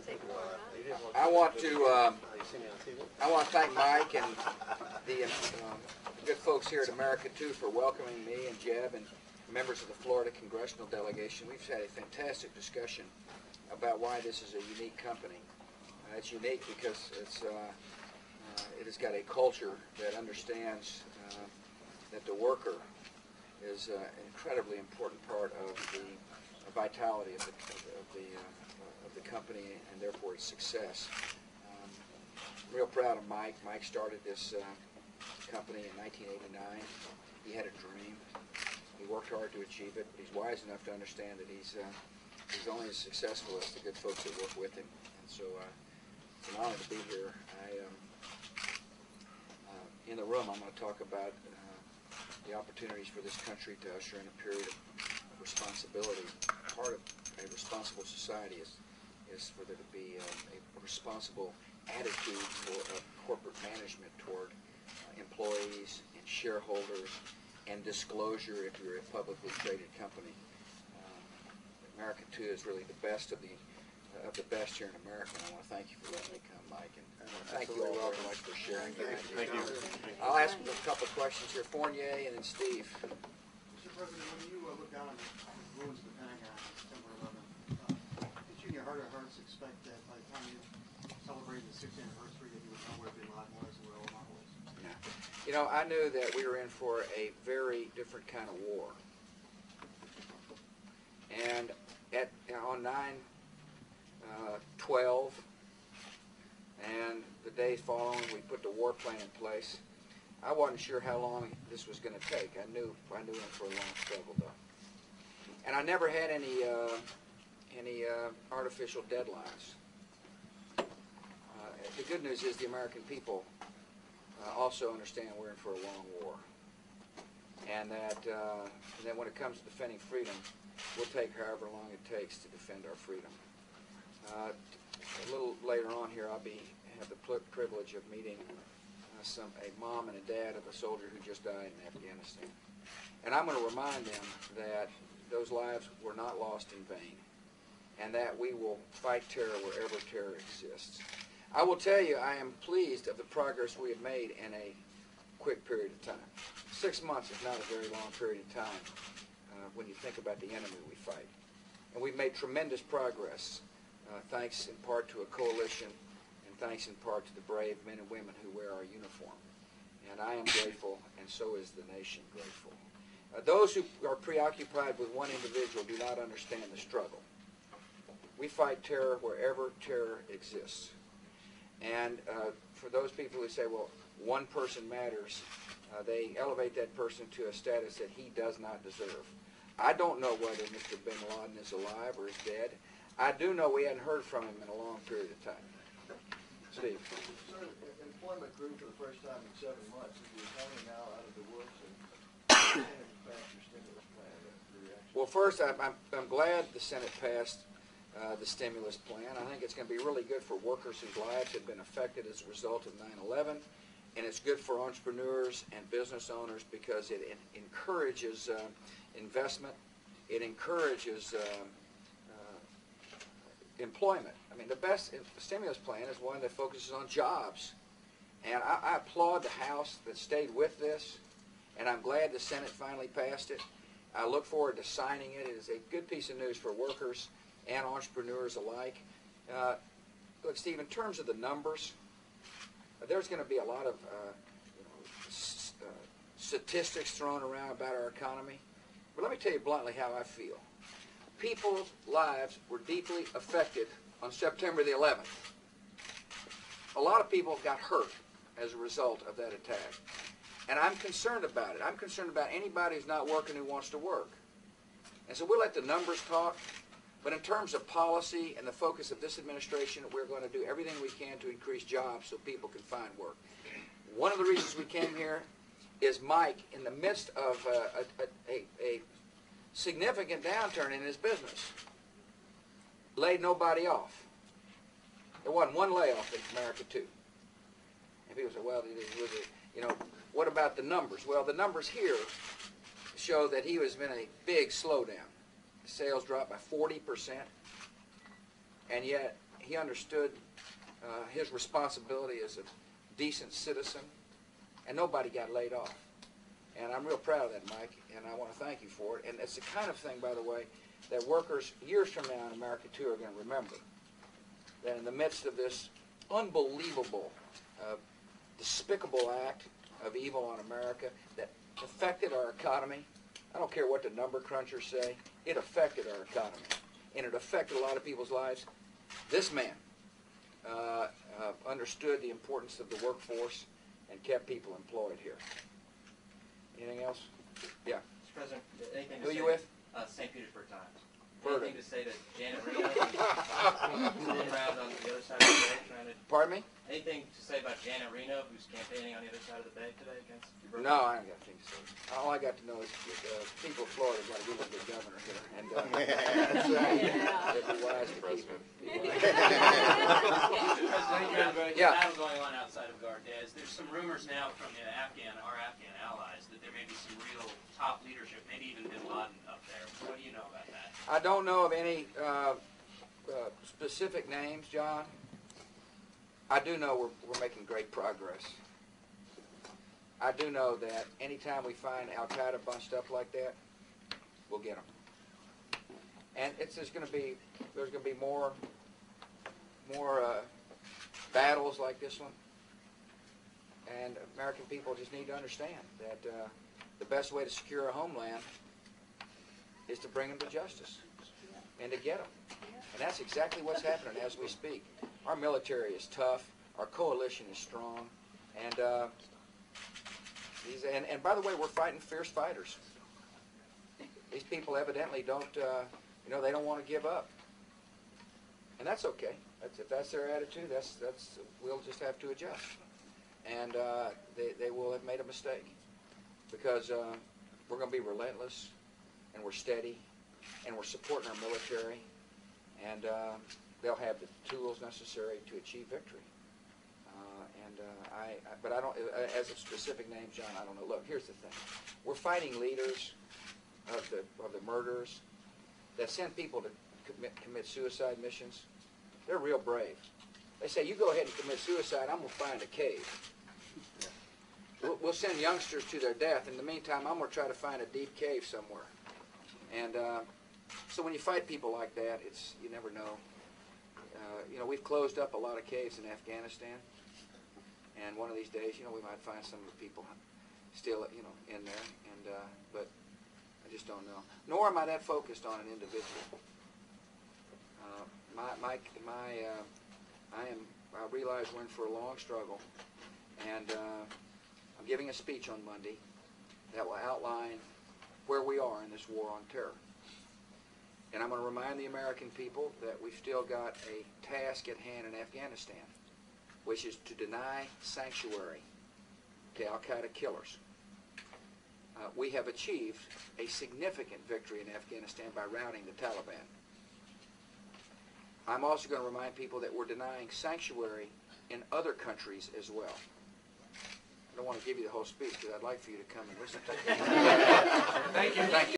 I want to thank Mike and the good folks here at America Too for welcoming me and Jeb and members of the Florida Congressional Delegation. We've had a fantastic discussion about why this is a unique company. It's unique because it has got a culture that understands that the worker is an incredibly important part of the vitality of the company and therefore its success. I'm real proud of Mike. Mike started this company in 1989. He had a dream. He worked hard to achieve it. He's wise enough to understand that he's only as successful as the good folks that work with him. And so it's an honor to be here. In the room, I'm going to talk about the opportunities for this country to usher in a period of responsibility. Part of a responsible society is for there to be a responsible attitude of corporate management toward employees and shareholders and disclosure if you're a publicly traded company. America Too is really the best of the best here in America. And I want to thank you for letting me come, Mike, and thank you all very much for sharing that. Thank you. I'll ask a couple of questions here. Fournier and then Steve. Mr. President, when you look down on the ruins of the Pentagon on September 11th, did you in your heart of hearts expect that by the time you celebrated the 6th anniversary that you would know where Bin Laden was and where Omar was? Yeah. You know, I knew that we were in for a very different kind of war. And on 9/12 and the days following, we put the war plan in place. I wasn't sure how long this was going to take. I knew in for a long struggle, though. And I never had any artificial deadlines. The good news is the American people also understand we're in for a long war, and that when it comes to defending freedom, we'll take however long it takes to defend our freedom. A little later on here, I'll have the privilege of meeting a mom and a dad of a soldier who just died in Afghanistan. And I'm going to remind them that those lives were not lost in vain, and that we will fight terror wherever terror exists. I will tell you, I am pleased of the progress we have made in a quick period of time. 6 months is not a very long period of time when you think about the enemy we fight. And we've made tremendous progress, thanks in part to a coalition, and thanks in part to the brave men and women who wear our uniform. And I am grateful, and so is the nation grateful. Those who are preoccupied with one individual do not understand the struggle. We fight terror wherever terror exists. And for those people who say, well, one person matters, they elevate that person to a status that he does not deserve. I don't know whether Mr. Bin Laden is alive or is dead. I do know we hadn't heard from him in a long period of time. Steve. Sir, employment grew for the first time in 7 months. Is the economy now out of the woods and passed your stimulus plan? Well, first, I'm glad the Senate passed the stimulus plan. I think it's going to be really good for workers whose lives have been affected as a result of 9/11, and it's good for entrepreneurs and business owners because it encourages investment. It encourages employment. I mean, the best stimulus plan is one that focuses on jobs. And I applaud the House that stayed with this, and I'm glad the Senate finally passed it. I look forward to signing it. It is a good piece of news for workers and entrepreneurs alike. Look, Steve, in terms of the numbers, there's going to be a lot of statistics thrown around about our economy. But let me tell you bluntly how I feel. People's lives were deeply affected on September the 11th. A lot of people got hurt as a result of that attack. And I'm concerned about it. I'm concerned about anybody who's not working who wants to work. And so we'll let the numbers talk. But in terms of policy and the focus of this administration, we're going to do everything we can to increase jobs so people can find work. One of the reasons we came here is Mike, in the midst of a significant downturn in his business, laid nobody off. There wasn't one layoff in America Too. And people say, well, what about the numbers? Well, the numbers here show that he was in a big slowdown. Sales dropped by 40%, and yet he understood his responsibility as a decent citizen, and nobody got laid off. And I'm real proud of that, Mike, and I want to thank you for it. And it's the kind of thing, by the way, that workers years from now in America, too, are going to remember. That in the midst of this unbelievable, despicable act of evil on America that affected our economy, I don't care what the number crunchers say, it affected our economy. And it affected a lot of people's lives. This man understood the importance of the workforce and kept people employed here. Anything else? Yeah. Mr. President, anything to Who say? you with? St. Petersburg Times. Heard Anything it. to say to Janet Reno, who's sitting around on the other side of the bay trying to... Pardon me? Anything to say about Janet Reno, who's campaigning on the other side of the bay today against your brother? No, I don't got anything to say. All I got to know is that people of Florida got to give us a good governor here. And it'd be wise to keep him. President, Yeah. battle going on outside of Gardez. There's some rumors now from our Afghan allies that there may be some real top leadership, maybe even bin Laden up there. What do you know about that? I don't know of any specific names, John. I do know we're making great progress. I do know that anytime we find Al-Qaeda bunched up like that, we'll get them. And there's going to be more battles like this one. And American people just need to understand that the best way to secure a homeland is to bring them to justice and to get them. And that's exactly what's happening as we speak. Our military is tough. Our coalition is strong. And and by the way, we're fighting fierce fighters. These people evidently don't, they don't want to give up. And that's okay. If that's their attitude, we'll just have to adjust. And they will have made a mistake. Because we're going to be relentless, and we're steady, and we're supporting our military, and they'll have the tools necessary to achieve victory. But I don't, as of specific names, John, I don't know. Look, here's the thing: we're fighting leaders of the murderers that send people to commit suicide missions. They're real brave. They say, "You go ahead and commit suicide. I'm gonna find a cave." We'll send youngsters to their death. In the meantime, I'm going to try to find a deep cave somewhere. And so when you fight people like that, you never know. We've closed up a lot of caves in Afghanistan. And one of these days, we might find some of the people still, in there. And but I just don't know. Nor am I that focused on an individual. I realize we're in for a long struggle. And I'm giving a speech on Monday that will outline where we are in this war on terror. And I'm going to remind the American people that we've still got a task at hand in Afghanistan, which is to deny sanctuary to Al-Qaeda killers. We have achieved a significant victory in Afghanistan by routing the Taliban. I'm also going to remind people that we're denying sanctuary in other countries as well. I don't want to give you the whole speech because I'd like for you to come and listen to it. Thank you.